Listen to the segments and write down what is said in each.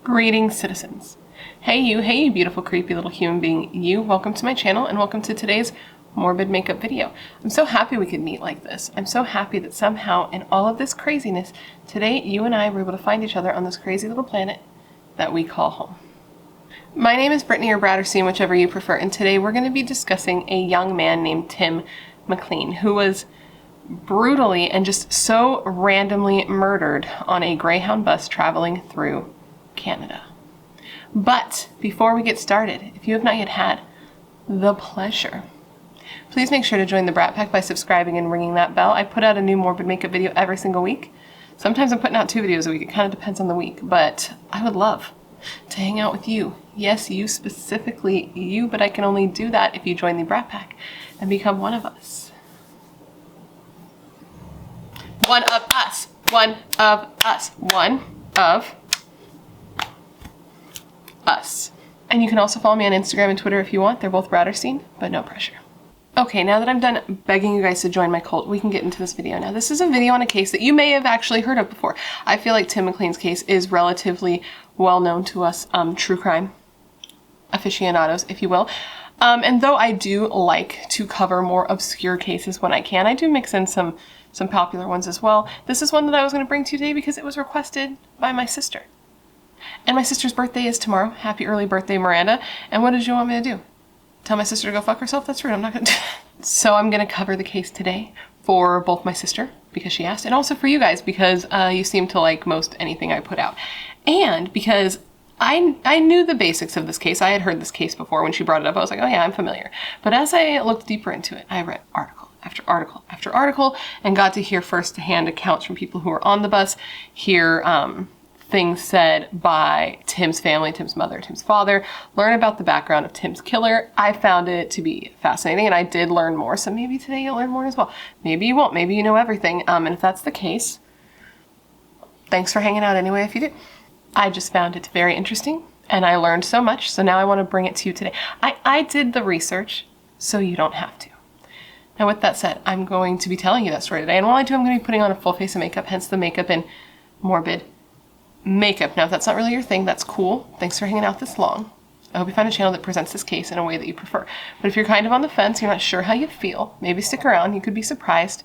Greetings, citizens. Hey you beautiful creepy little human being, you. Welcome to my channel and welcome to today's morbid makeup video. I'm so happy we could meet like this. I'm so happy that somehow in all of this craziness, today you and I were able to find each other on this crazy little planet that we call home. My name is Brittany or BRATTERSTEIN, whichever you prefer, and today we're going to be discussing a young man named Tim Mclean, who was brutally and just so randomly murdered on a Greyhound bus traveling through Canada. But before we get started, if you have not yet had the pleasure, please make sure to join the Brat Pack by subscribing and ringing that bell. I put out a new morbid makeup video every single week. Sometimes I'm putting out 2 videos a week. It kind of depends on the week, but I would love to hang out with you. Yes, you specifically, you, but I can only do that if you join the Brat Pack and become one of us. One of us. One of us. One of us. And you can also follow me on Instagram and Twitter if you want. They're both BRATTERSTEIN, but no pressure. Okay, now that I'm done begging you guys to join my cult, we can get into this video now. This is a video on a case that you may have actually heard of before. I feel like Tim Mclean's case is relatively well known to us true crime aficionados, if you will. And though I do like to cover more obscure cases when I can, I do mix in some popular ones as well. This is one that I was going to bring to you today because it was requested by my sister. And my sister's birthday is tomorrow. Happy early birthday, Miranda. And what did you want me to do? Tell my sister to go fuck herself? That's rude. I'm not going to do that. So I'm going to cover the case today for both my sister, because she asked, and also for you guys, because you seem to like most anything I put out. And because I knew the basics of this case. I had heard this case before. When she brought it up, I was like, oh yeah, I'm familiar. But as I looked deeper into it, I read article after article after article and got to hear first-hand accounts from people who were on the bus, hear things said by Tim's family, Tim's mother, Tim's father, learn about the background of Tim's killer. I found it to be fascinating, and I did learn more, so maybe today you'll learn more as well. Maybe you won't, maybe you know everything, and if that's the case, thanks for hanging out anyway if you do. I just found it very interesting, and I learned so much, so now I want to bring it to you today. I did the research, so you don't have to. Now with that said, I'm going to be telling you that story today, and while I do, I'm going to be putting on a full face of makeup, hence the makeup in morbid makeup. Now, if that's not really your thing, that's cool. Thanks for hanging out this long. I hope you find a channel that presents this case in a way that you prefer. But if you're kind of on the fence, you're not sure how you feel, maybe stick around. You could be surprised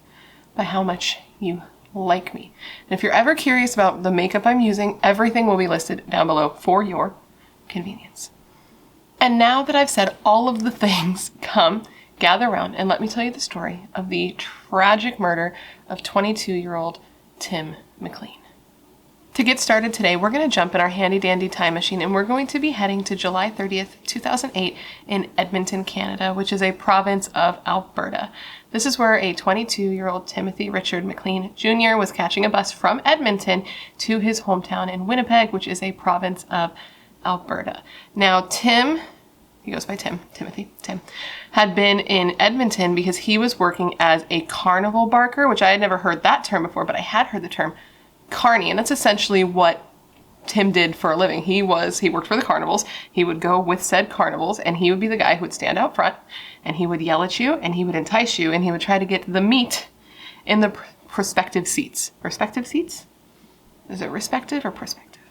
by how much you like me. And if you're ever curious about the makeup I'm using, everything will be listed down below for your convenience. And now that I've said all of the things, come gather around and let me tell you the story of the tragic murder of 22-year-old Tim Mclean. To get started today, we're going to jump in our handy-dandy time machine and we're going to be heading to July 30th, 2008 in Edmonton, Canada, which is a province of Alberta. This is where a 22-year-old Timothy Richard Mclean Jr. was catching a bus from Edmonton to his hometown in Winnipeg, which is a province of Alberta. Now, Tim, he goes by Tim, Timothy, Tim, had been in Edmonton because he was working as a carnival barker, which I had never heard that term before, but I had heard the term carny, and that's essentially what Tim did for a living. He worked for the carnivals. He would go with said carnivals, and he would be the guy who would stand out front, and he would yell at you, and he would entice you, and he would try to get the meat in the prospective seats. Respective seats? Is it respective or prospective?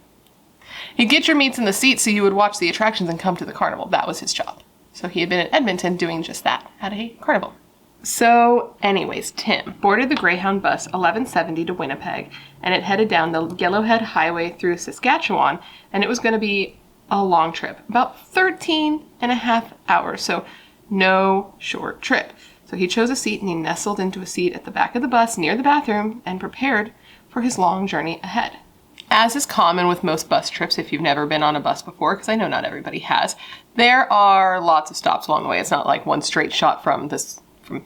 He'd get your meats in the seats so you would watch the attractions and come to the carnival. That was his job. So he had been in Edmonton doing just that at a carnival. So anyways, Tim boarded the Greyhound bus 1170 to Winnipeg, and it headed down the Yellowhead Highway through Saskatchewan, and it was going to be a long trip, about 13 and a half hours, so no short trip. So he chose a seat and he nestled into a seat at the back of the bus near the bathroom and prepared for his long journey ahead. As is common with most bus trips, if you've never been on a bus before, because I know not everybody has, there are lots of stops along the way. It's not like one straight shot from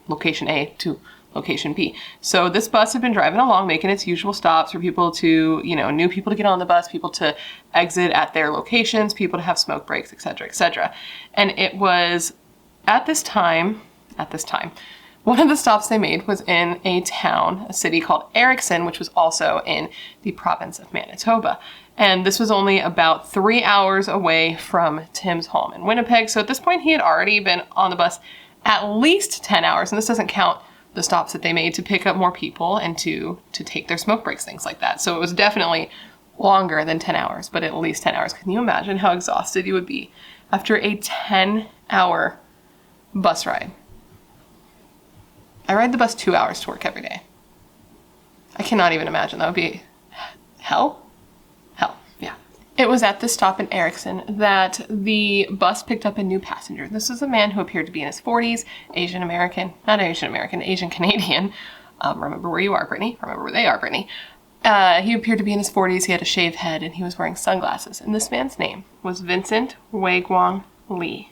location A to location B. So this bus had been driving along, making its usual stops for people to, new people to get on the bus, people to exit at their locations, people to have smoke breaks, etc., etc. And it was at this time, one of the stops they made was in a city called Auric, which was also in the province of Manitoba. And this was only about 3 hours away from Tim's home in Winnipeg. So at this point, he had already been on the bus at least 10 hours, and this doesn't count the stops that they made to pick up more people and to take their smoke breaks, things like that. So it was definitely longer than 10 hours, but at least 10 hours. Can you imagine how exhausted you would be after a 10-hour bus ride? I ride the bus 2 hours to work every day. I cannot even imagine. That would be hell? Hell, yeah. It was at this stop in Erickson that the bus picked up a new passenger. This was a man who appeared to be in his 40s, Asian Canadian. Remember where you are, Brittany. Remember where they are, Brittany. He appeared to be in his 40s. He had a shaved head and he was wearing sunglasses. And this man's name was Vincent Weiguang Li.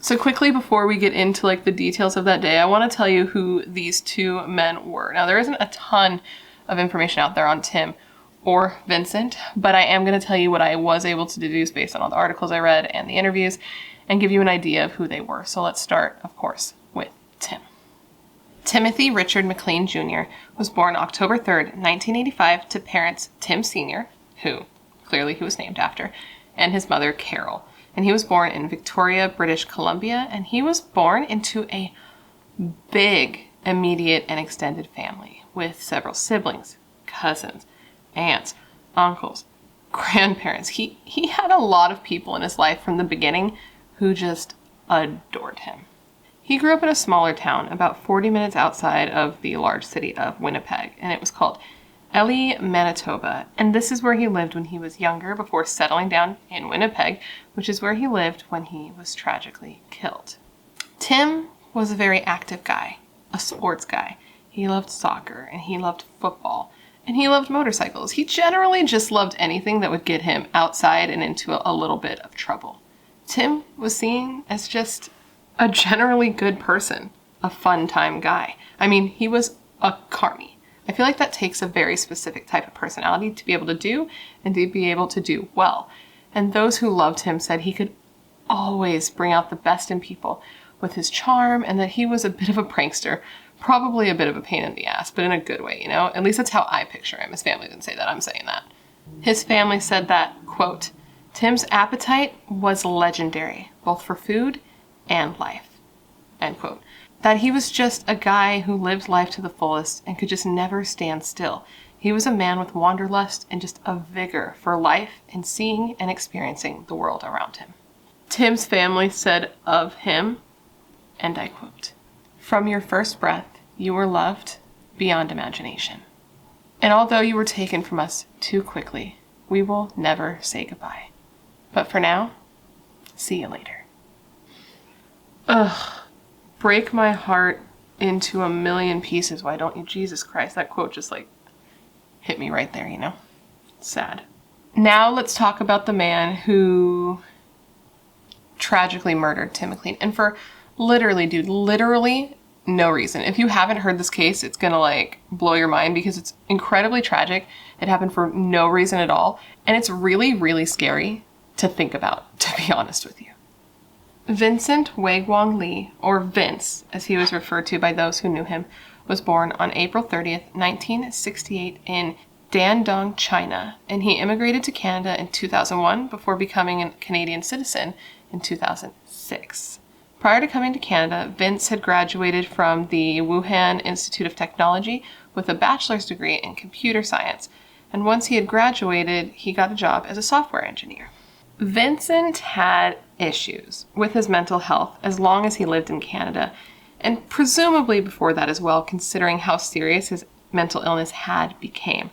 So quickly, before we get into like the details of that day, I want to tell you who these two men were. Now, there isn't a ton of information out there on Tim or Vincent, but I am going to tell you what I was able to deduce based on all the articles I read and the interviews and give you an idea of who they were. So let's start, of course, with Tim. Timothy Richard McLean Jr. was born October 3rd, 1985 to parents Tim Sr., who clearly he was named after, and his mother Carol. And he was born in Victoria, British Columbia, and he was born into a big immediate and extended family with several siblings, cousins, aunts, uncles, grandparents. He had a lot of people in his life from the beginning who just adored him. He grew up in a smaller town about 40 minutes outside of the large city of Winnipeg, and it was called Elie, Manitoba, and this is where he lived when he was younger before settling down in Winnipeg, which is where he lived when he was tragically killed. Tim was a very active guy, a sports guy. He loved soccer, and he loved football, and he loved motorcycles. He generally just loved anything that would get him outside and into a little bit of trouble. Tim was seen as just a generally good person, a fun-time guy. I mean, he was a carny. I feel like that takes a very specific type of personality to be able to do and to be able to do well. And those who loved him said he could always bring out the best in people with his charm, and that he was a bit of a prankster, probably a bit of a pain in the ass, but in a good way, you know? At least that's how I picture him. His family didn't say that, I'm saying that. His family said that, quote, Tim's appetite was legendary, both for food and life, end quote. That he was just a guy who lived life to the fullest and could just never stand still. He was a man with wanderlust and just a vigor for life and seeing and experiencing the world around him. Tim's family said of him, and I quote, "From your first breath, you were loved beyond imagination. And although you were taken from us too quickly, we will never say goodbye. But for now, see you later." Ugh. Break my heart into a million pieces. Why don't you? Jesus Christ. That quote just like hit me right there, you know? Sad. Now let's talk about the man who tragically murdered Tim Mclean. And for literally no reason. If you haven't heard this case, it's gonna like blow your mind because it's incredibly tragic. It happened for no reason at all. And it's really scary to think about, to be honest with you. Vincent Weiguang Li, or Vince, as he was referred to by those who knew him, was born on April 30th, 1968 in Dandong, China, and he immigrated to Canada in 2001 before becoming a Canadian citizen in 2006. Prior to coming to Canada, Vince had graduated from the Wuhan Institute of Technology with a bachelor's degree in computer science, and once he had graduated, he got a job as a software engineer. Vincent had issues with his mental health as long as he lived in Canada, and presumably before that as well, considering how serious his mental illness had become.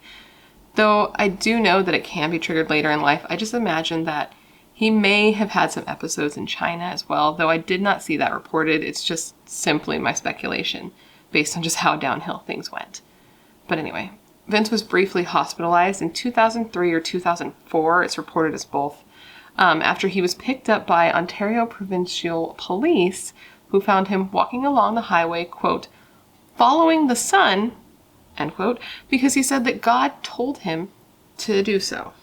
Though I do know that it can be triggered later in life, I just imagine that he may have had some episodes in China as well, though I did not see that reported. It's just simply my speculation based on just how downhill things went. But anyway, Vince was briefly hospitalized in 2003 or 2004, it's reported as both, after he was picked up by Ontario Provincial Police, who found him walking along the highway, quote, following the sun, end quote, because he said that God told him to do so.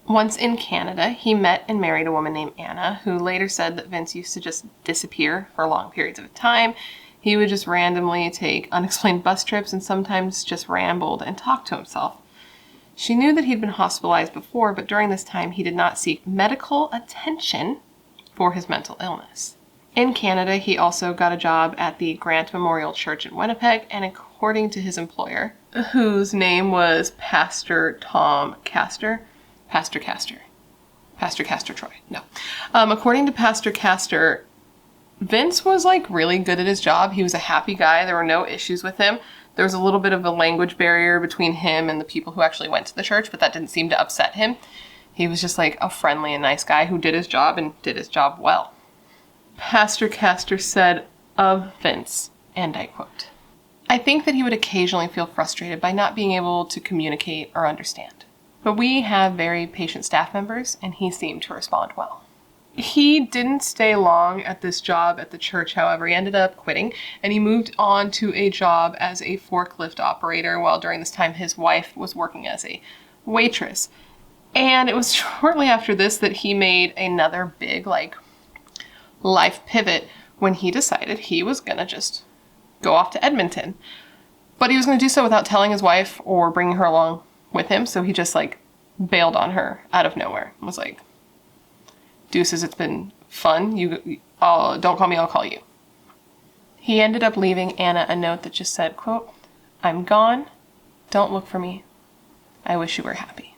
Once in Canada, he met and married a woman named Anna, who later said that Vince used to just disappear for long periods of time. He would just randomly take unexplained bus trips and sometimes just rambled and talked to himself. She knew that he'd been hospitalized before, but during this time he did not seek medical attention for his mental illness. In Canada, he also got a job at the Grant Memorial Church in Winnipeg, and according to his employer, whose name was Pastor Tom Castor, Pastor Castor. Pastor Castor Troy, no. According to Pastor Castor, Vince was like really good at his job. He was a happy guy. There were no issues with him. There was a little bit of a language barrier between him and the people who actually went to the church, but that didn't seem to upset him. He was just like a friendly and nice guy who did his job and did his job well. Pastor Castor said of Vince, and I quote, "I think that he would occasionally feel frustrated by not being able to communicate or understand. But we have very patient staff members, and he seemed to respond well." He didn't stay long at this job at the church, however. He ended up quitting, and he moved on to a job as a forklift operator, while during this time his wife was working as a waitress. And it was shortly after this that he made another big, life pivot when he decided he was gonna just go off to Edmonton. But he was gonna do so without telling his wife or bringing her along with him, so he just bailed on her out of nowhere. It was like, "Deuces, it's been fun. Don't call me, I'll call you." He ended up leaving Anna a note that just said, quote, "I'm gone. Don't look for me. I wish you were happy."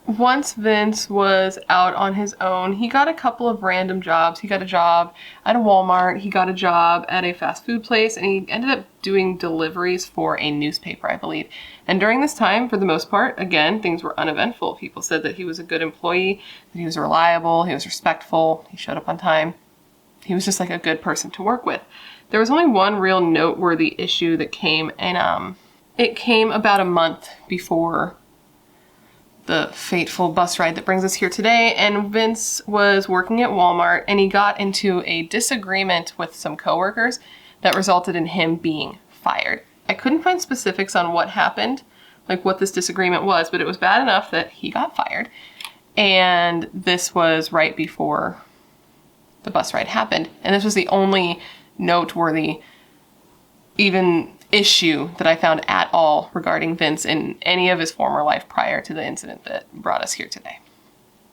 Once Vince was out on his own, he got a couple of random jobs. He got a job at a Walmart, he got a job at a fast food place, and he ended up doing deliveries for a newspaper, I believe. And during this time, for the most part, again, things were uneventful. People said that he was a good employee, that he was reliable, he was respectful, he showed up on time. He was just like a good person to work with. There was only one real noteworthy issue that came, and it came about a month before the fateful bus ride that brings us here today. And Vince was working at Walmart, and he got into a disagreement with some coworkers that resulted in him being fired. I couldn't find specifics on what happened, what this disagreement was, but it was bad enough that he got fired. And this was right before the bus ride happened. And this was the only noteworthy even issue that I found at all regarding Vince in any of his former life prior to the incident that brought us here today.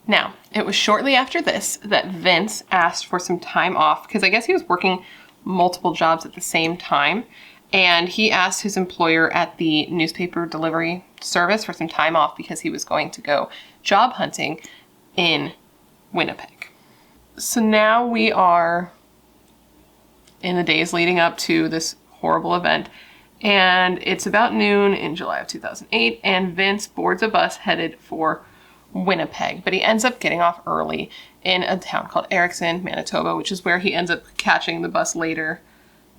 Now, it was shortly after this that Vince asked for some time off, because I guess he was working multiple jobs at the same time, and he asked his employer at the newspaper delivery service for some time off because he was going to go job hunting in Winnipeg. So now we are in the days leading up to this horrible event, and it's about noon in July of 2008, and Vince boards a bus headed for Winnipeg, but he ends up getting off early in a town called Auric, Manitoba, which is where he ends up catching the bus later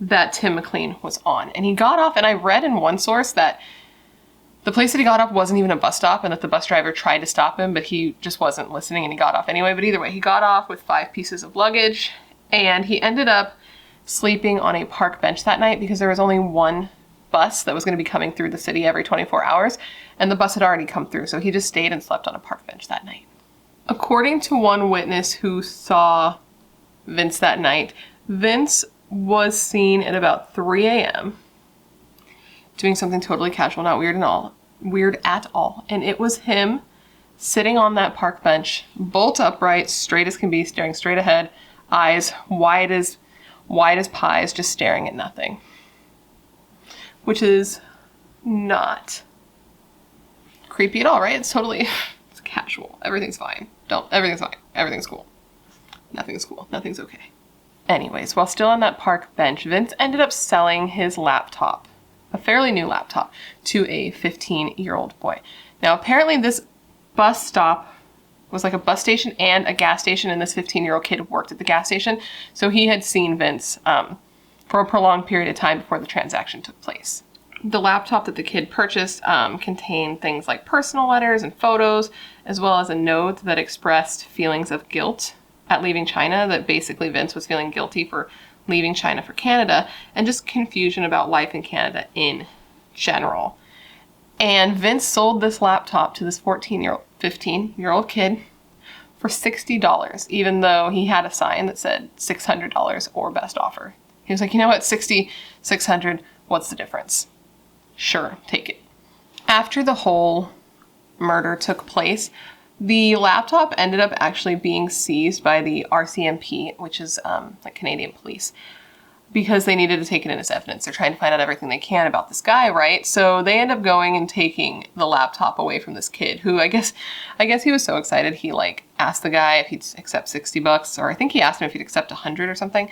that Tim Mclean was on. And he got off, and I read in one source that the place that he got off wasn't even a bus stop, and that the bus driver tried to stop him, but he just wasn't listening, and he got off anyway. But either way, he got off with 5 pieces of luggage, and he ended up sleeping on a park bench that night because there was only one bus that was going to be coming through the city every 24 hours, and the bus had already come through, so he just stayed and slept on a park bench that night. According to one witness who saw Vince that night, Vince was seen at about 3 a.m. doing something totally casual, not weird at all, and it was him sitting on that park bench, bolt upright, straight as can be, staring straight ahead, eyes wide as pies, just staring at nothing. Which is not creepy at all, right? It's casual. Everything's fine. Everything's fine. Everything's cool. Nothing's cool. Nothing's okay. Anyways, while still on that park bench, Vince ended up selling his laptop, a fairly new laptop, to a 15-year-old boy. Now, apparently this bus stop was like a bus station and a gas station, and this 15-year-old kid worked at the gas station, so he had seen Vince for a prolonged period of time before the transaction took place. The laptop that the kid purchased contained things like personal letters and photos, as well as a note that expressed feelings of guilt at leaving China, that basically Vince was feeling guilty for leaving China for Canada, and just confusion about life in Canada in general. And Vince sold this laptop to this 15-year-old kid for $60, even though he had a sign that said $600 or best offer. He was like, you know what, 60, 600, what's the difference? Sure, take it. After the whole murder took place, the laptop ended up actually being seized by the RCMP, which is like Canadian police. because they needed to take it in as evidence. They're trying to find out everything they can about this guy, right? So they end up going and taking the laptop away from this kid who I guess he was so excited. He like asked the guy if he'd accept $60, or I think he asked him if he'd accept 100 or something.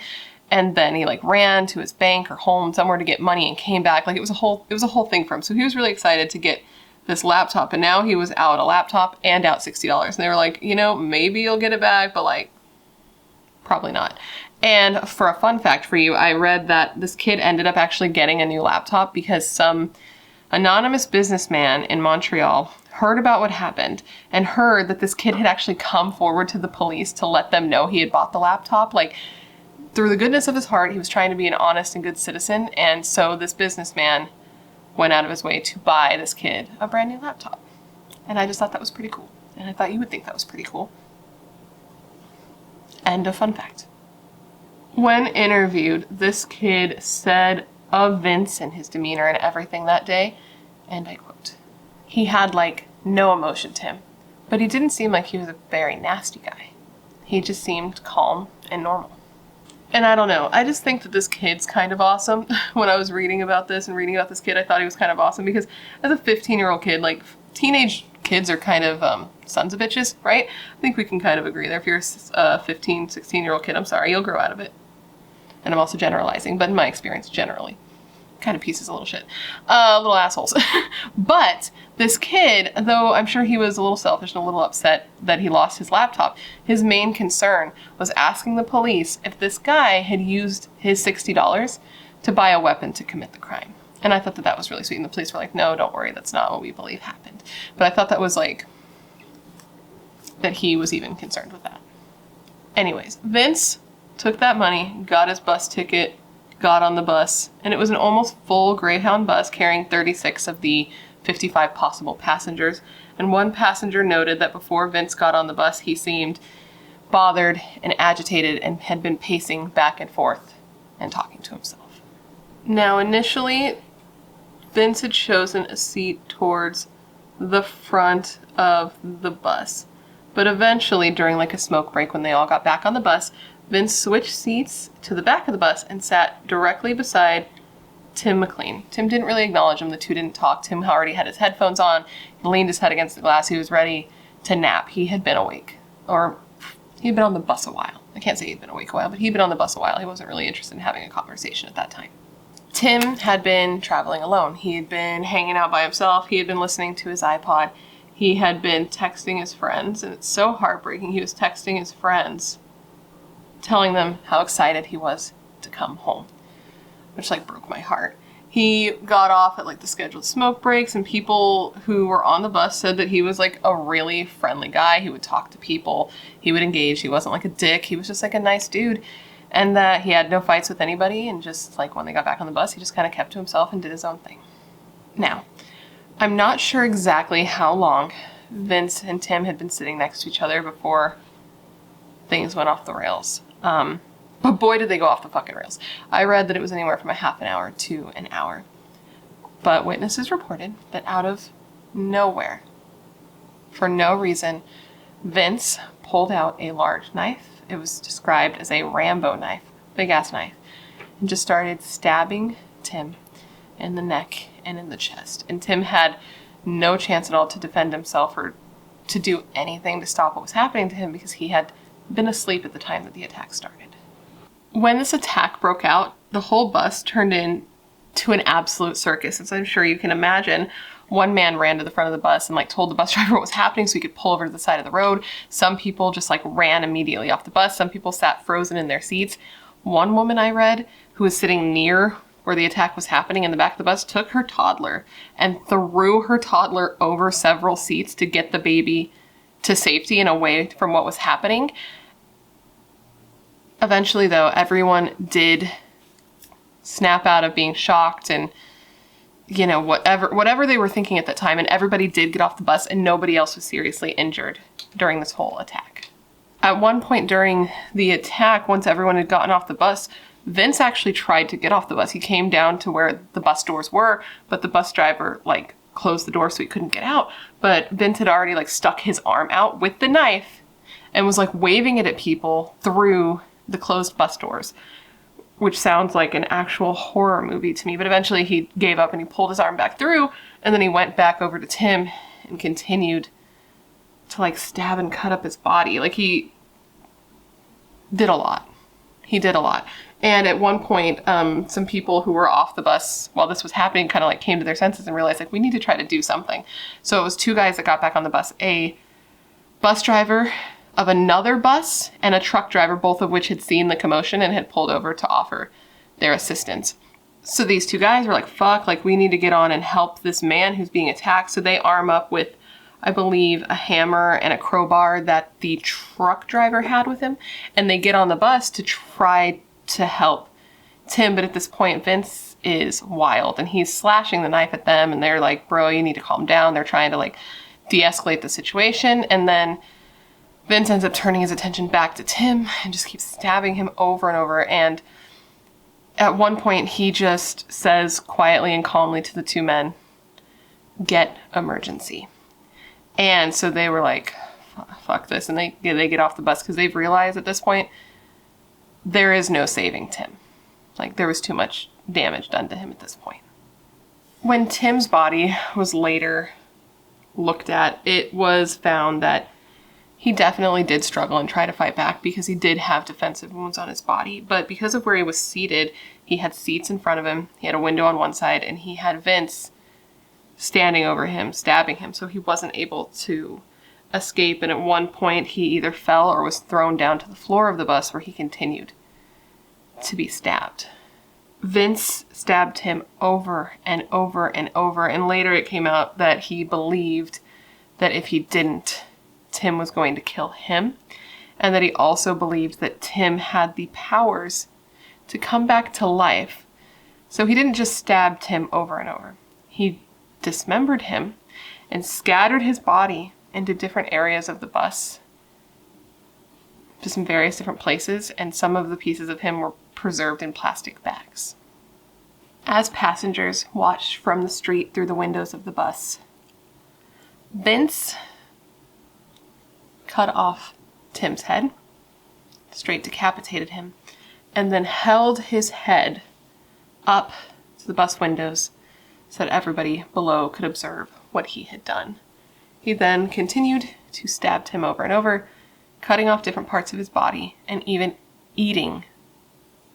And then he like ran to his bank or home somewhere to get money and came back. Like it was a whole thing for him. So he was really excited to get this laptop, and now he was out a laptop and out $60. And they were like, you know, maybe you'll get it back, but like probably not. And for a fun fact for you, I read that this kid ended up actually getting a new laptop because some anonymous businessman in Montreal heard about what happened and heard that this kid had actually come forward to the police to let them know he had bought the laptop. Like, through the goodness of his heart, he was trying to be an honest and good citizen. And so this businessman went out of his way to buy this kid a brand new laptop. And I just thought that was pretty cool. And I thought you would think that was pretty cool. End of fun fact. When interviewed, this kid said of Vince and his demeanor and everything that day, and I quote, "He had like no emotion to him, but he didn't seem like he was a very nasty guy. He just seemed calm and normal." And I don't know, I just think that this kid's kind of awesome. When I was reading about this and reading about this kid, I thought he was kind of awesome because as a 15-year-old kid, like teenage kids are kind of sons of bitches, right? I think we can kind of agree there. If you're a 15, 16-year-old kid, I'm sorry, you'll grow out of it. And I'm also generalizing, but in my experience, generally, kind of pieces of little shit. Little assholes. But this kid, though I'm sure he was a little selfish and a little upset that he lost his laptop, his main concern was asking the police if this guy had used his $60 to buy a weapon to commit the crime. And I thought that that was really sweet. And the police were like, no, don't worry, that's not what we believe happened. But I thought that was like, that he was even concerned with that. Anyways, Vince took that money, got his bus ticket, got on the bus, and it was an almost full Greyhound bus carrying 36 of the 55 possible passengers. And one passenger noted that before Vince got on the bus, he seemed bothered and agitated and had been pacing back and forth and talking to himself. Now, initially, Vince had chosen a seat towards the front of the bus. But eventually, during like a smoke break when they all got back on the bus, Vince switched seats to the back of the bus and sat directly beside Tim Mclean. Tim didn't really acknowledge him. The two didn't talk. Tim already had his headphones on. He leaned his head against the glass. He was ready to nap. He had been awake. Or he'd been on the bus a while. I can't say he'd been awake a while, but he'd been on the bus a while. He wasn't really interested in having a conversation at that time. Tim had been traveling alone. He had been hanging out by himself. He had been listening to his iPod. He had been texting his friends, and it's so heartbreaking. He was texting his friends, telling them how excited he was to come home, which like broke my heart. He got off at like the scheduled smoke breaks, and people who were on the bus said that he was like a really friendly guy. He would talk to people, he would engage, he wasn't like a dick, he was just like a nice dude, and that he had no fights with anybody, and just like when they got back on the bus, he just kind of kept to himself and did his own thing. Now, I'm not sure exactly how long Vince and Tim had been sitting next to each other before things went off the rails. But boy, did they go off the fucking rails. I read that it was anywhere from a half an hour to an hour. But witnesses reported that out of nowhere, for no reason, Vince pulled out a large knife. It was described as a Rambo knife, big ass knife, and just started stabbing Tim in the neck and in the chest. And Tim had no chance at all to defend himself or to do anything to stop what was happening to him because he had been asleep at the time that the attack started. When this attack broke out, the whole bus turned into an absolute circus. As I'm sure you can imagine, one man ran to the front of the bus and like told the bus driver what was happening so he could pull over to the side of the road. Some people just like ran immediately off the bus. Some people sat frozen in their seats. One woman I read who was sitting near where the attack was happening in the back of the bus took her toddler and threw her toddler over several seats to get the baby to safety and away from what was happening. Eventually, though, everyone did snap out of being shocked and, you know, whatever they were thinking at that time, and everybody did get off the bus and nobody else was seriously injured during this whole attack. At one point during the attack, once everyone had gotten off the bus, Vince actually tried to get off the bus. He came down to where the bus doors were, but the bus driver, like, closed the door so he couldn't get out. But Vince had already, like, stuck his arm out with the knife and was, like, waving it at people through the closed bus doors. which sounds like an actual horror movie to me. But eventually he gave up and he pulled his arm back through, and then he went back over to Tim and continued to like stab and cut up his body. Like he did a lot. He did a lot. And at one point, some people who were off the bus while this was happening kind of like came to their senses and realized like we need to try to do something. So it was two guys that got back on the bus, a bus driver of another bus and a truck driver, both of which had seen the commotion and had pulled over to offer their assistance. So these two guys were like, fuck, like we need to get on and help this man who's being attacked. So they arm up with, I believe, a hammer and a crowbar that the truck driver had with him. And they get on the bus to try to help Tim. But at this point, Vince is wild and he's slashing the knife at them. And they're like, bro, you need to calm down. They're trying to like de-escalate the situation. And then Vince ends up turning his attention back to Tim and just keeps stabbing him over and over. And at one point, he just says quietly and calmly to the two men, "Get emergency." And so they were like, fuck this. And they get off the bus because they've realized at this point, there is no saving Tim. Like there was too much damage done to him at this point. When Tim's body was later looked at, it was found that he definitely did struggle and try to fight back because he did have defensive wounds on his body. But because of where he was seated, he had seats in front of him, he had a window on one side, and he had Vince standing over him, stabbing him, so he wasn't able to escape. And at one point, he either fell or was thrown down to the floor of the bus where he continued to be stabbed. Vince stabbed him over and over and over, and later it came out that he believed that if he didn't, Tim was going to kill him, and that he also believed that Tim had the powers to come back to life. So he didn't just stab Tim over and over. He dismembered him and scattered his body into different areas of the bus, to some various different places, and some of the pieces of him were preserved in plastic bags. As passengers watched from the street through the windows of the bus, Vince cut off Tim's head, straight decapitated him, and then held his head up to the bus windows so that everybody below could observe what he had done. He then continued to stab Tim over and over, cutting off different parts of his body and even eating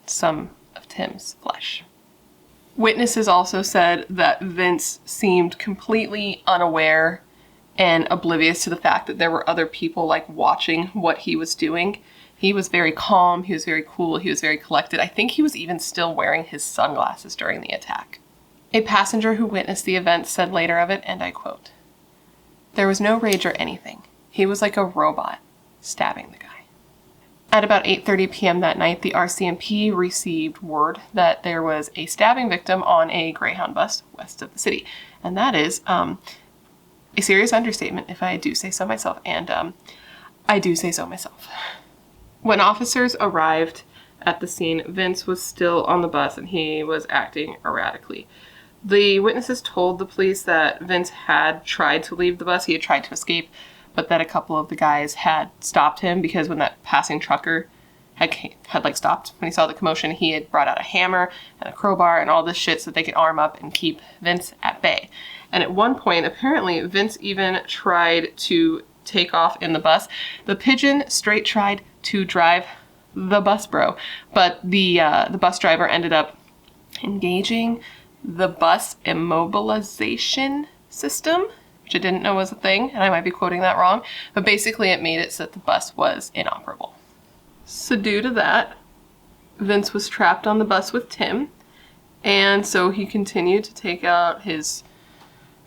some of Tim's flesh. Witnesses also said that Vince seemed completely unaware and oblivious to the fact that there were other people like watching what he was doing. He was very calm, he was very cool, he was very collected. I think he was even still wearing his sunglasses during the attack. A passenger who witnessed the event said later of it, and I quote, "There was no rage or anything. He was like a robot stabbing the guy." At about 8:30 p.m. that night, the RCMP received word that there was a stabbing victim on a Greyhound bus west of the city. And that is a serious understatement, if I do say so myself, and I do say so myself. When officers arrived at the scene, Vince was still on the bus and he was acting erratically. The witnesses told the police that Vince had tried to leave the bus, he had tried to escape, but that a couple of the guys had stopped him because when that passing trucker had like stopped when he saw the commotion, he had brought out a hammer and a crowbar and all this shit so that they could arm up and keep Vince at bay. And at one point, apparently, Vince even tried to take off in the bus. The pigeon straight tried to drive the bus, bro, but the bus driver ended up engaging the bus immobilization system, which I didn't know was a thing, and I might be quoting that wrong, but basically it made it so that the bus was inoperable. So due to that, Vince was trapped on the bus with Tim, and so he continued to take out his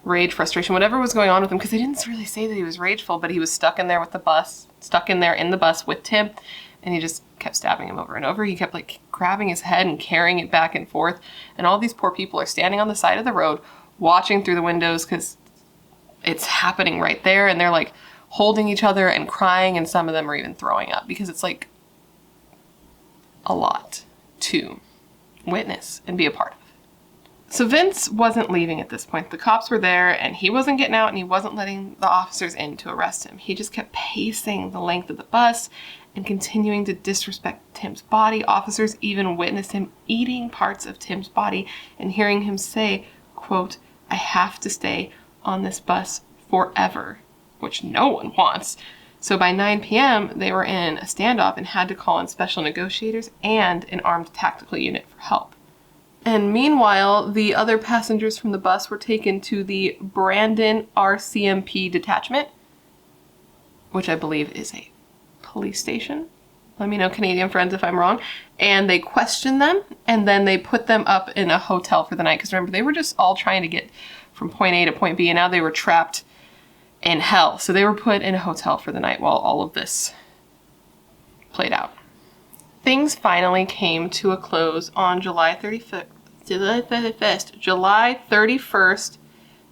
rage, frustration, whatever was going on with him, because they didn't really say that he was rageful, but he was stuck in there with the bus, stuck in there in the bus with Tim, and he just kept stabbing him over and over. He kept like grabbing his head and carrying it back and forth, and all these poor people are standing on the side of the road watching through the windows because it's happening right there, and they're like holding each other and crying, and some of them are even throwing up because it's like a lot to witness and be a part of. So Vince wasn't leaving at this point. The cops were there and he wasn't getting out and he wasn't letting the officers in to arrest him. He just kept pacing the length of the bus and continuing to disrespect Tim's body. Officers even witnessed him eating parts of Tim's body and hearing him say, quote, "I have to stay on this bus forever," which no one wants. So by 9 p.m., they were in a standoff and had to call in special negotiators and an armed tactical unit for help. And meanwhile, the other passengers from the bus were taken to the Brandon RCMP detachment, which I believe is a police station. Let me know, Canadian friends, if I'm wrong. And they questioned them, and then they put them up in a hotel for the night. Because remember, they were just all trying to get from point A to point B, and now they were trapped in hell. So they were put in a hotel for the night while all of this played out. Things finally came to a close on July 31st,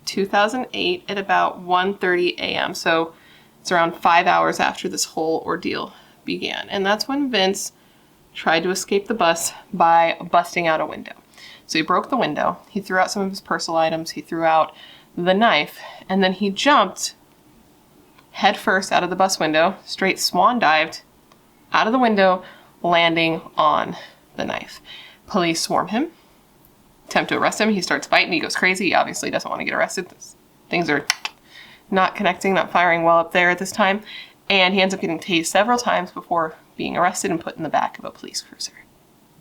2008 at about 1:30 a.m. So it's around 5 hours after this whole ordeal began. And that's when Vince tried to escape the bus by busting out a window. So he broke the window, he threw out some of his personal items, he threw out the knife, and then he jumped head first out of the bus window, straight swan dived out of the window, landing on the knife. Police swarm him, attempt to arrest him. He starts fighting, he goes crazy. He obviously doesn't want to get arrested. Things are not connecting, not firing well up there at this time. And he ends up getting tased several times before being arrested and put in the back of a police cruiser.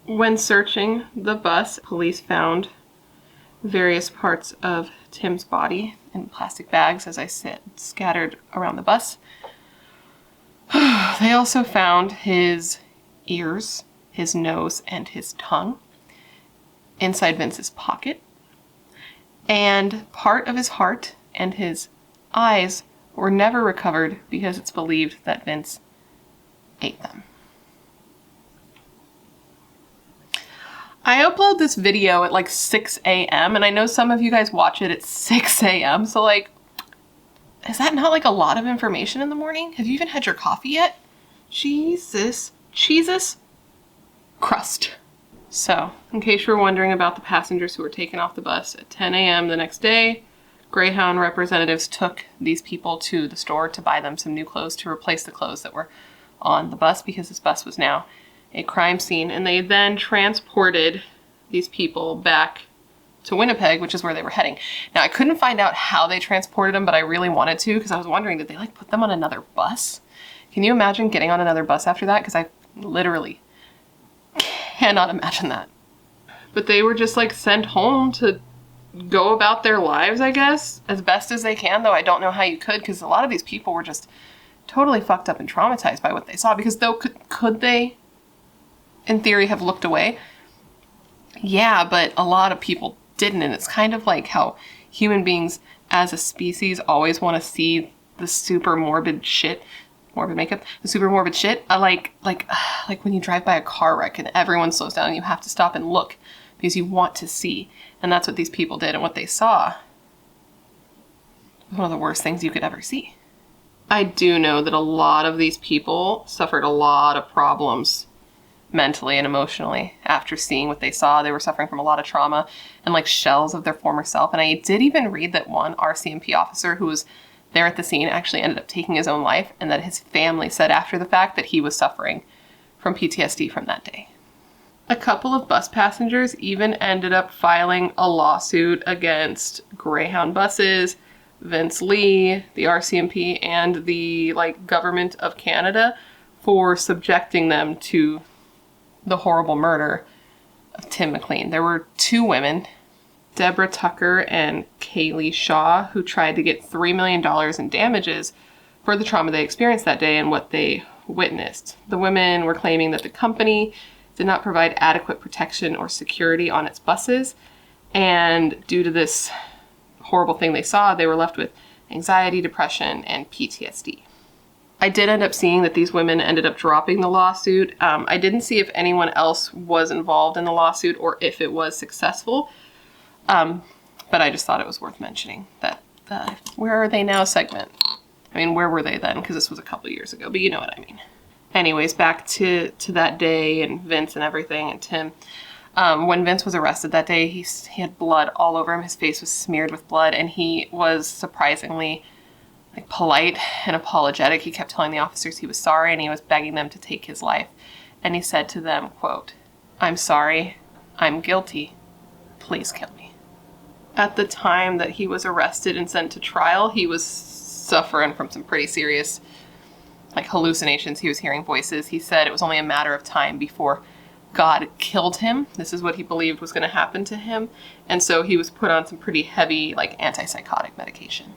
When searching the bus, police found various parts of Tim's body in plastic bags, as I said, scattered around the bus. They also found his ears, his nose, and his tongue inside Vince's pocket. And part of his heart and his eyes were never recovered because it's believed that Vince ate them. I upload this video at like 6 a.m. and I know some of you guys watch it at 6 a.m. So like, is that not like a lot of information in the morning? Have you even had your coffee yet? Jesus crust. So, in case you're wondering about the passengers who were taken off the bus at 10 a.m. the next day, Greyhound representatives took these people to the store to buy them some new clothes to replace the clothes that were on the bus because this bus was now a crime scene. And they then transported these people back to Winnipeg, which is where they were heading. Now, I couldn't find out how they transported them, but I really wanted to because I was wondering, did they like put them on another bus? Can you imagine getting on another bus after that? Because I literally cannot imagine that. But they were just like sent home to go about their lives, I guess, as best as they can, though I don't know how you could, because a lot of these people were just totally fucked up and traumatized by what they saw. Because though, could they, in theory, have looked away? Yeah, but a lot of people didn't, and it's kind of like how human beings as a species always want to see the super morbid shit, morbid makeup, the super morbid shit, like when you drive by a car wreck and everyone slows down and you have to stop and look because you want to see. And that's what these people did, and what they saw was one of the worst things you could ever see. I do know that a lot of these people suffered a lot of problems mentally and emotionally after seeing what they saw. They were suffering from a lot of trauma and like shells of their former self. And I did even read that one RCMP officer who was there at the scene actually ended up taking his own life, and that his family said after the fact that he was suffering from PTSD from that day. A couple of bus passengers even ended up filing a lawsuit against Greyhound buses, Vince Lee, the RCMP, and the government of Canada for subjecting them to the horrible murder of Tim Mclean. There were two women, Deborah Tucker and Kaylee Shaw, who tried to get $3 million in damages for the trauma they experienced that day and what they witnessed. The women were claiming that the company did not provide adequate protection or security on its buses, and due to this horrible thing they saw, they were left with anxiety, depression, and PTSD. I did end up seeing that these women ended up dropping the lawsuit. I didn't see if anyone else was involved in the lawsuit or if it was successful, but I just thought it was worth mentioning that the Where Are They Now segment. I mean, where were they then? Because this was a couple years ago, but you know what I mean. Anyways, back to that day and Vince and everything and Tim. When Vince was arrested that day, he had blood all over him. His face was smeared with blood, and he was surprisingly polite and apologetic. He kept telling the officers he was sorry, and he was begging them to take his life. And he said to them, quote, "I'm sorry. I'm guilty. Please kill me." At the time that he was arrested and sent to trial, he was suffering from some pretty serious hallucinations. He was hearing voices. He said it was only a matter of time before God killed him. This is what he believed was going to happen to him. And so he was put on some pretty heavy antipsychotic medication.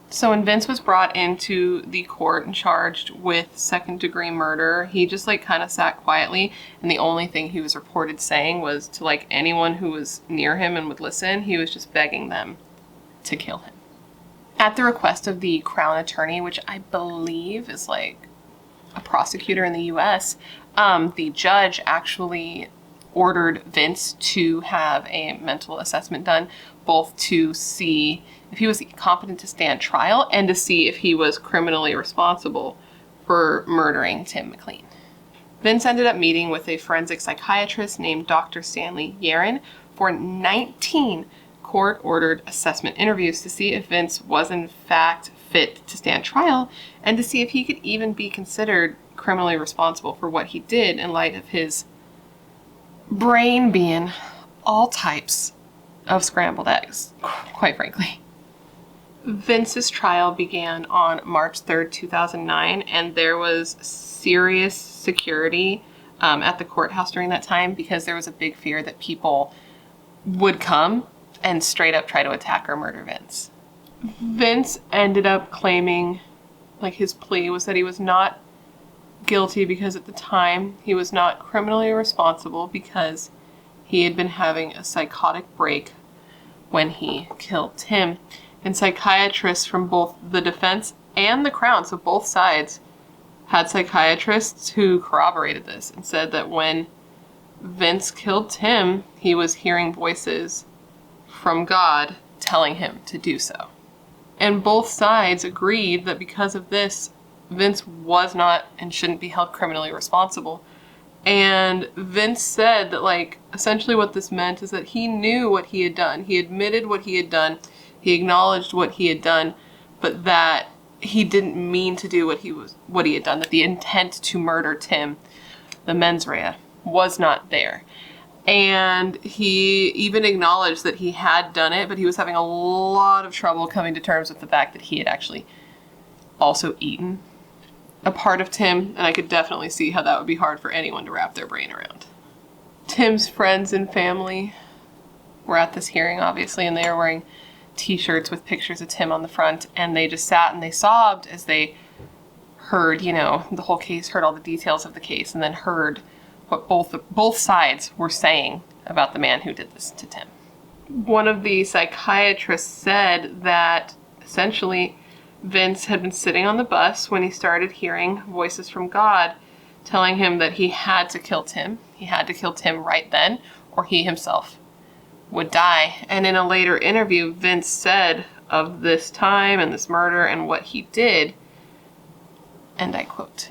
So when Vince was brought into the court and charged with second-degree murder, he just kind of sat quietly, and the only thing he was reported saying was to anyone who was near him and would listen, he was just begging them to kill him. At the request of the Crown Attorney, which I believe is a prosecutor in the US, the judge actually ordered Vince to have a mental assessment done, both to see if he was competent to stand trial and to see if he was criminally responsible for murdering Tim Mclean. Vince ended up meeting with a forensic psychiatrist named Dr. Stanley Yaron for 19 court-ordered assessment interviews to see if Vince was in fact fit to stand trial and to see if he could even be considered criminally responsible for what he did in light of his brain being all types of scrambled eggs, quite frankly. Vince's trial began on March 3rd, 2009, and there was serious security at the courthouse during that time because there was a big fear that people would come and straight up try to attack or murder Vince. Vince ended up claiming, his plea was that he was not guilty because at the time he was not criminally responsible because he had been having a psychotic break when he killed Tim. And psychiatrists from both the defense and the Crown, so both sides, had psychiatrists who corroborated this and said that when Vince killed Tim, he was hearing voices from God telling him to do so. And both sides agreed that because of this, Vince was not and shouldn't be held criminally responsible. And Vince said that, essentially what this meant is that he knew what he had done. He admitted what he had done. He acknowledged what he had done, but that he didn't mean to do what he had done, that the intent to murder Tim, the mens rea, was not there. And he even acknowledged that he had done it, but he was having a lot of trouble coming to terms with the fact that he had actually also eaten a part of Tim, and I could definitely see how that would be hard for anyone to wrap their brain around. Tim's friends and family were at this hearing, obviously, and they were wearing t-shirts with pictures of Tim on the front, and they just sat and they sobbed as they heard, the whole case, heard all the details of the case, and then heard what both sides were saying about the man who did this to Tim. One of the psychiatrists said that essentially Vince had been sitting on the bus when he started hearing voices from God telling him that he had to kill Tim. He had to kill Tim right then, or he himself would die. And in a later interview, Vince said of this time and this murder and what he did, and I quote,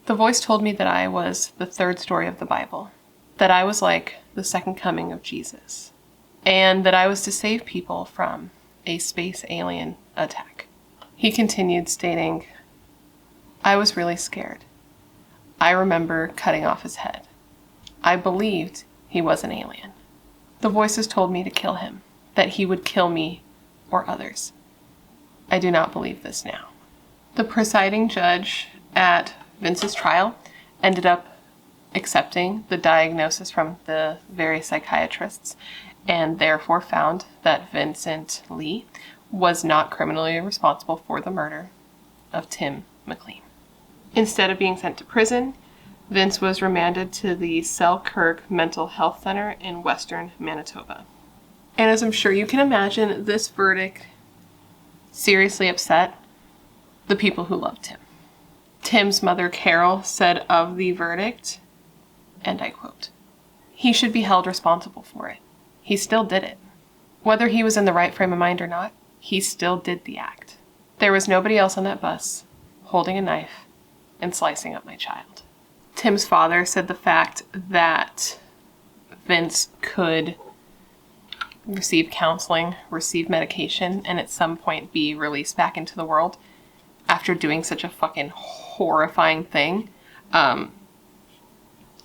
"The voice told me that I was the third story of the Bible, that I was like the second coming of Jesus, and that I was to save people from a space alien attack." He continued stating, "I was really scared. I remember cutting off his head. I believed he was an alien. The voices told me to kill him, that he would kill me or others. I do not believe this now." The presiding judge at Vince's trial ended up accepting the diagnosis from the various psychiatrists and therefore found that Vincent Lee was not criminally responsible for the murder of Tim Mclean. Instead of being sent to prison, Vince was remanded to the Selkirk Mental Health Center in western Manitoba. And as I'm sure you can imagine, this verdict seriously upset the people who loved Tim. Tim's mother, Carol, said of the verdict, and I quote, "He should be held responsible for it. He still did it. Whether he was in the right frame of mind or not, he still did the act. There was nobody else on that bus holding a knife and slicing up my child." Tim's father said the fact that Vince could receive counseling, receive medication, and at some point be released back into the world after doing such a fucking horrifying thing,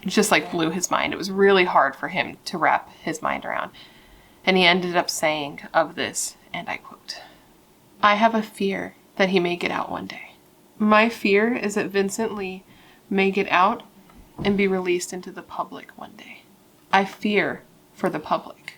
just like blew his mind. It was really hard for him to wrap his mind around. And he ended up saying of this, and I quote, "I have a fear that he may get out one day. My fear is that Vincent Lee may get out and be released into the public one day. I fear for the public.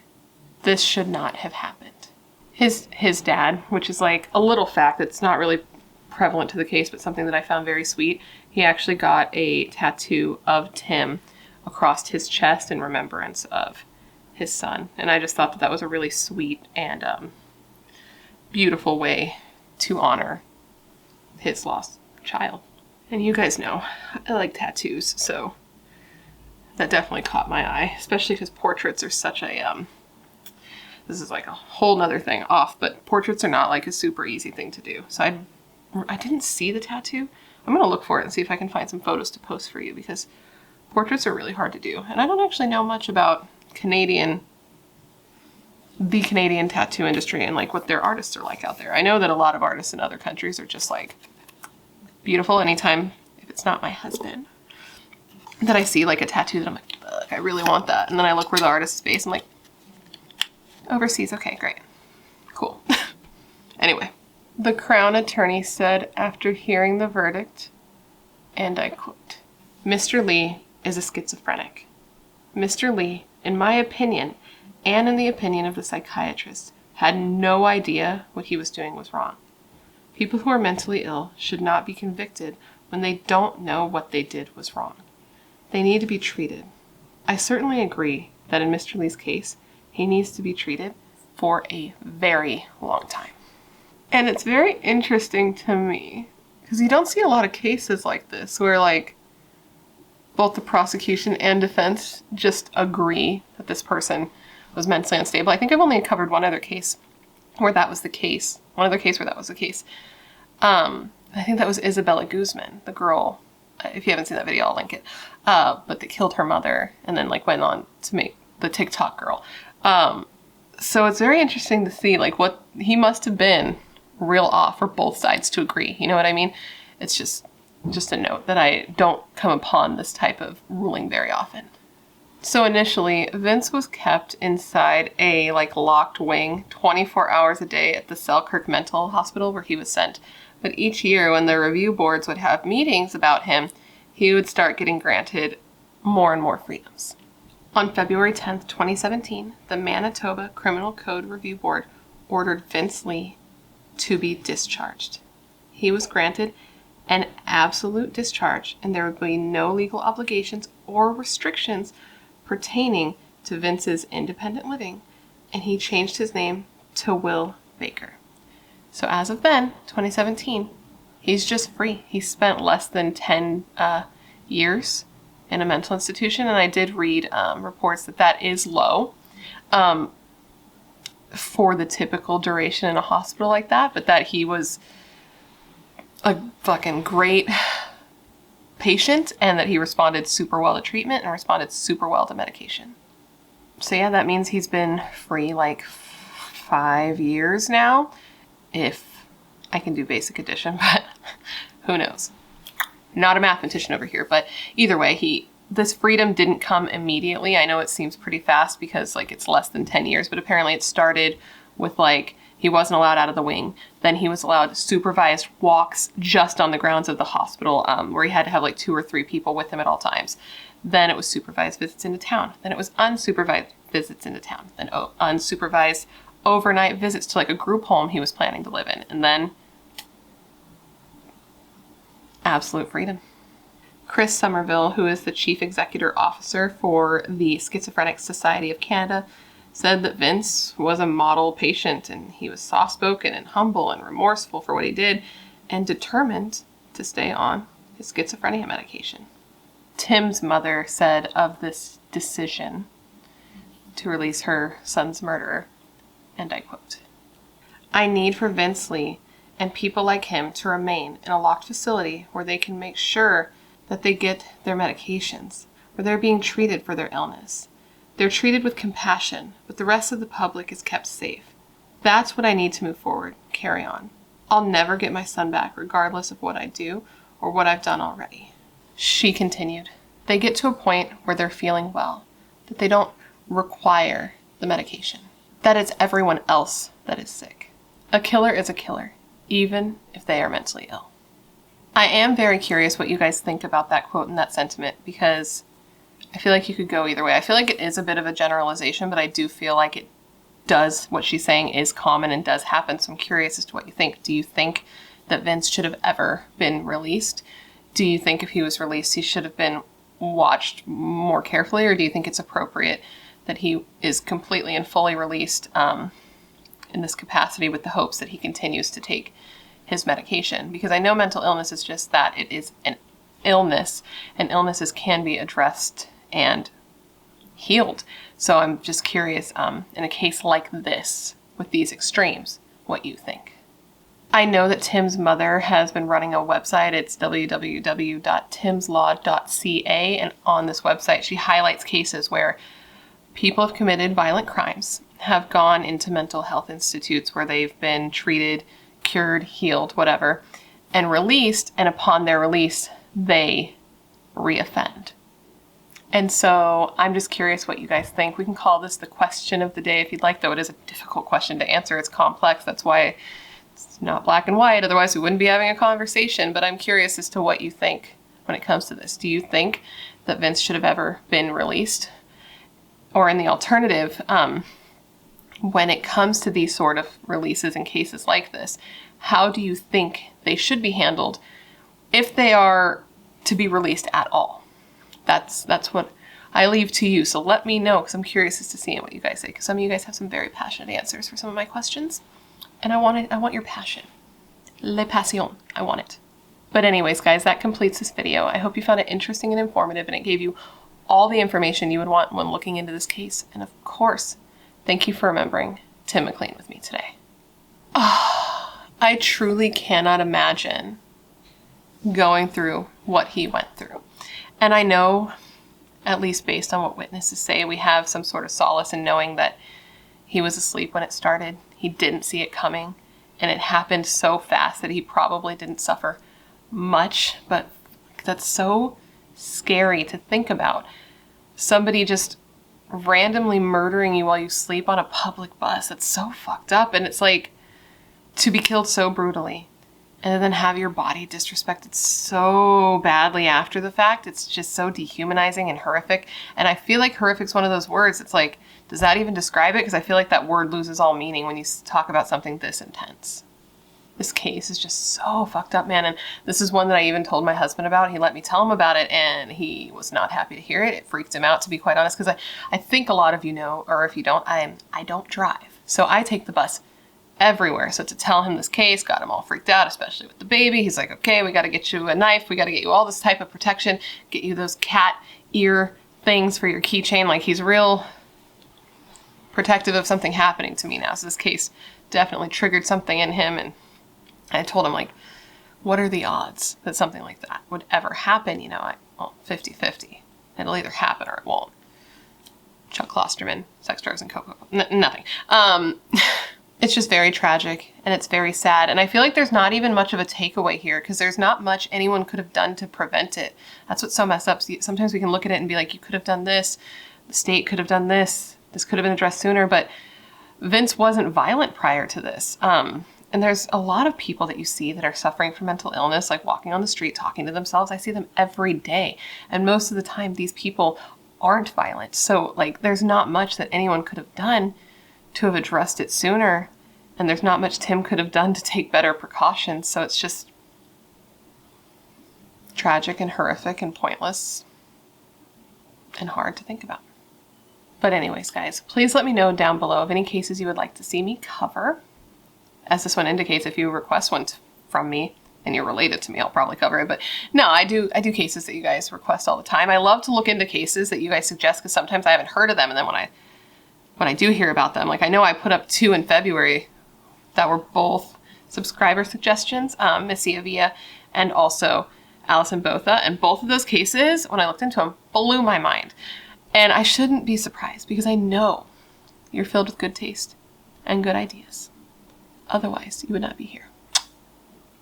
This should not have happened." His dad, which is like a little fact that's not really prevalent to the case, but something that I found very sweet, he actually got a tattoo of Tim across his chest in remembrance of his son. And I just thought that that was a really sweet and beautiful way to honor his lost child. And you guys know I like tattoos, so that definitely caught my eye, especially because portraits are such a this is like a whole nother thing off, but portraits are not like a super easy thing to do. So I didn't see the tattoo. I'm gonna look for it and see if I can find some photos to post for you, because portraits are really hard to do. And I don't actually know much about the Canadian tattoo industry and like what their artists are like out there. I know that a lot of artists in other countries are just like beautiful. Anytime, if it's not my husband, that I see like a tattoo that I'm like, ugh, I really want that. And then I look where the artist's based, I'm like, overseas, okay, great, cool. Anyway, the Crown Attorney said after hearing the verdict, and I quote, "Mr. Lee is a schizophrenic. Mr. Lee, in my opinion, and in the opinion of the psychiatrist, had no idea what he was doing was wrong. People who are mentally ill should not be convicted when they don't know what they did was wrong. They need to be treated. I certainly agree that in Mr. Lee's case, he needs to be treated for a very long time." And it's very interesting to me, because you don't see a lot of cases like this where like both the prosecution and defense just agree that this person was mentally unstable. I think I've only covered one other case where that was the case. I think that was Isabella Guzman, the girl. If you haven't seen that video, I'll link it. But that killed her mother and then like went on to make the TikTok girl. So it's very interesting to see like what he must have been real off for both sides to agree. You know what I mean? It's just a note that I don't come upon this type of ruling very often. So initially, Vince was kept inside a like locked wing 24 hours a day at the Selkirk Mental Hospital where he was sent. But each year when the review boards would have meetings about him, he would start getting granted more and more freedoms. On February 10th, 2017, the Manitoba Criminal Code Review Board ordered Vince Lee to be discharged. He was granted an absolute discharge, and there would be no legal obligations or restrictions pertaining to Vince's independent living, and he changed his name to Will Baker. So as of then, 2017, he's just free. He spent less than 10 years in a mental institution, and I did read reports that that is low for the typical duration in a hospital like that, but that he was a fucking great patient and that he responded super well to treatment and responded super well to medication. So yeah, that means he's been free like 5 years now, if I can do basic addition, but who knows. Not a mathematician over here, but either way, this freedom didn't come immediately. I know it seems pretty fast because like it's less than 10 years, but apparently it started with like, he wasn't allowed out of the wing. Then he was allowed supervised walks just on the grounds of the hospital, where he had to have like 2 or 3 people with him at all times. Then it was supervised visits into town. Then it was unsupervised visits into town. Then unsupervised overnight visits to like a group home he was planning to live in. And then absolute freedom. Chris Somerville, who is the Chief Executive Officer for the Schizophrenic Society of Canada, said that Vince was a model patient and he was soft-spoken and humble and remorseful for what he did and determined to stay on his schizophrenia medication. Tim's mother said of this decision to release her son's murderer, and I quote, "I need for Vince Lee and people like him to remain in a locked facility where they can make sure that they get their medications, where they're being treated for their illness. They're treated with compassion, but the rest of the public is kept safe. That's what I need to move forward, carry on. I'll never get my son back regardless of what I do or what I've done already. She continued. They get to a point where they're feeling well, that they don't require the medication, that it's everyone else that is sick. A killer is a killer, even if they are mentally ill. I am very curious what you guys think about that quote and that sentiment, because I feel like you could go either way. I feel like it is a bit of a generalization, but I do feel like it does, what she's saying is common and does happen. So I'm curious as to what you think. Do you think that Vince should have ever been released? Do you think if he was released, he should have been watched more carefully? Or do you think it's appropriate that he is completely and fully released in this capacity with the hopes that he continues to take his medication? Because I know mental illness is just that. It is an illness, and illnesses can be addressed and healed. So I'm just curious, in a case like this, with these extremes, what you think. I know that Tim's mother has been running a website. It's www.timslaw.ca, and on this website she highlights cases where people have committed violent crimes, have gone into mental health institutes where they've been treated, cured, healed, whatever, and released, and upon their release, they reoffend. And so I'm just curious what you guys think. We can call this the question of the day if you'd like, though it is a difficult question to answer. It's complex. That's why it's not black and white. Otherwise, we wouldn't be having a conversation. But I'm curious as to what you think when it comes to this. Do you think that Vince should have ever been released? Or in the alternative, when it comes to these sort of releases in cases like this, how do you think they should be handled if they are to be released at all? That's what I leave to you. So let me know, because I'm curious as to seeing what you guys say, because some of you guys have some very passionate answers for some of my questions, and I want your passion. Le passion. I want it. But anyways, guys, that completes this video. I hope you found it interesting and informative, and it gave you all the information you would want when looking into this case. And of course, thank you for remembering Tim Mclean with me today. I truly cannot imagine going through what he went through. And I know, at least based on what witnesses say, we have some sort of solace in knowing that he was asleep when it started. He didn't see it coming, and it happened so fast that he probably didn't suffer much, but that's so scary to think about. Somebody just randomly murdering you while you sleep on a public bus. That's so fucked up, and it's like, to be killed so brutally and then have your body disrespected so badly after the fact. It's just so dehumanizing and horrific. And I feel like horrific's one of those words. It's like, does that even describe it? Because I feel like that word loses all meaning when you talk about something this intense. This case is just so fucked up, man. And this is one that I even told my husband about. He let me tell him about it, and he was not happy to hear it. It freaked him out, to be quite honest, because I think a lot of you know, or if you don't, I don't drive. So I take the bus everywhere. So to tell him this case got him all freaked out, especially with the baby. He's like, okay, we got to get you a knife. We got to get you all this type of protection, get you those cat ear things for your keychain. Like, he's real protective of something happening to me now. So this case definitely triggered something in him. And I told him, like, what are the odds that something like that would ever happen? You know, 50-50. It'll either happen or it won't. Chuck Klosterman, sex, drugs, and cocoa. Nothing. It's just very tragic, and it's very sad. And I feel like there's not even much of a takeaway here, because there's not much anyone could have done to prevent it. That's what's so messed up. Sometimes we can look at it and be like, you could have done this. The state could have done this. This could have been addressed sooner. But Vince wasn't violent prior to this. And there's a lot of people that you see that are suffering from mental illness, like walking on the street, talking to themselves. I see them every day. And most of the time, these people aren't violent. So, like, there's not much that anyone could have done to have addressed it sooner. And there's not much Tim could have done to take better precautions. So it's just tragic and horrific and pointless and hard to think about. But anyways, guys, please let me know down below of any cases you would like to see me cover. As this one indicates, if you request one from me and you're related to me, I'll probably cover it. But no, I do cases that you guys request all the time. I love to look into cases that you guys suggest, because sometimes I haven't heard of them. And then when I do hear about them, like, I know I put up 2 in February that were both subscriber suggestions, Missy Avia and also Allison Botha. And both of those cases, when I looked into them, blew my mind. And I shouldn't be surprised because I know you're filled with good taste and good ideas. Otherwise, you would not be here.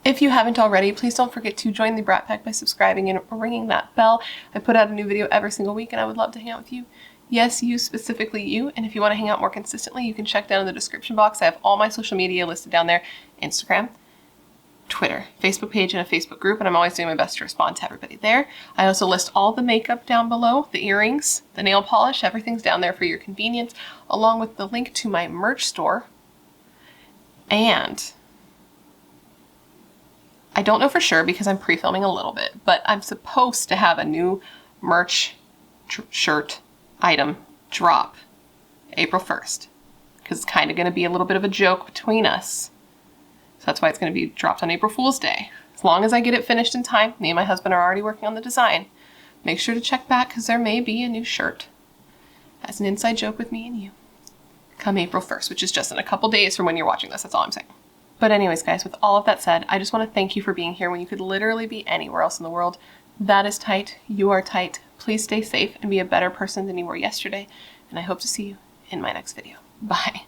If you haven't already, please don't forget to join the Brat Pack by subscribing and ringing that bell. I put out a new video every single week and I would love to hang out with you. Yes, you, specifically you. And if you want to hang out more consistently, you can check down in the description box. I have all my social media listed down there. Instagram, Twitter, Facebook page, and a Facebook group, and I'm always doing my best to respond to everybody there. I also list all the makeup down below, the earrings, the nail polish, everything's down there for your convenience, along with the link to my merch store. And I don't know for sure because I'm pre-filming a little bit, but I'm supposed to have a new merch shirt item drop April 1st, because it's kind of going to be a little bit of a joke between us. So that's why it's going to be dropped on April Fool's Day. As long as I get it finished in time, me and my husband are already working on the design. Make sure to check back because there may be a new shirt as an inside joke with me and you come April 1st, which is just in a couple days from when you're watching this. That's all I'm saying. But anyways, guys, with all of that said, I just want to thank you for being here when you could literally be anywhere else in the world. That is tight. You are tight. Please stay safe and be a better person than you were yesterday. And I hope to see you in my next video. Bye.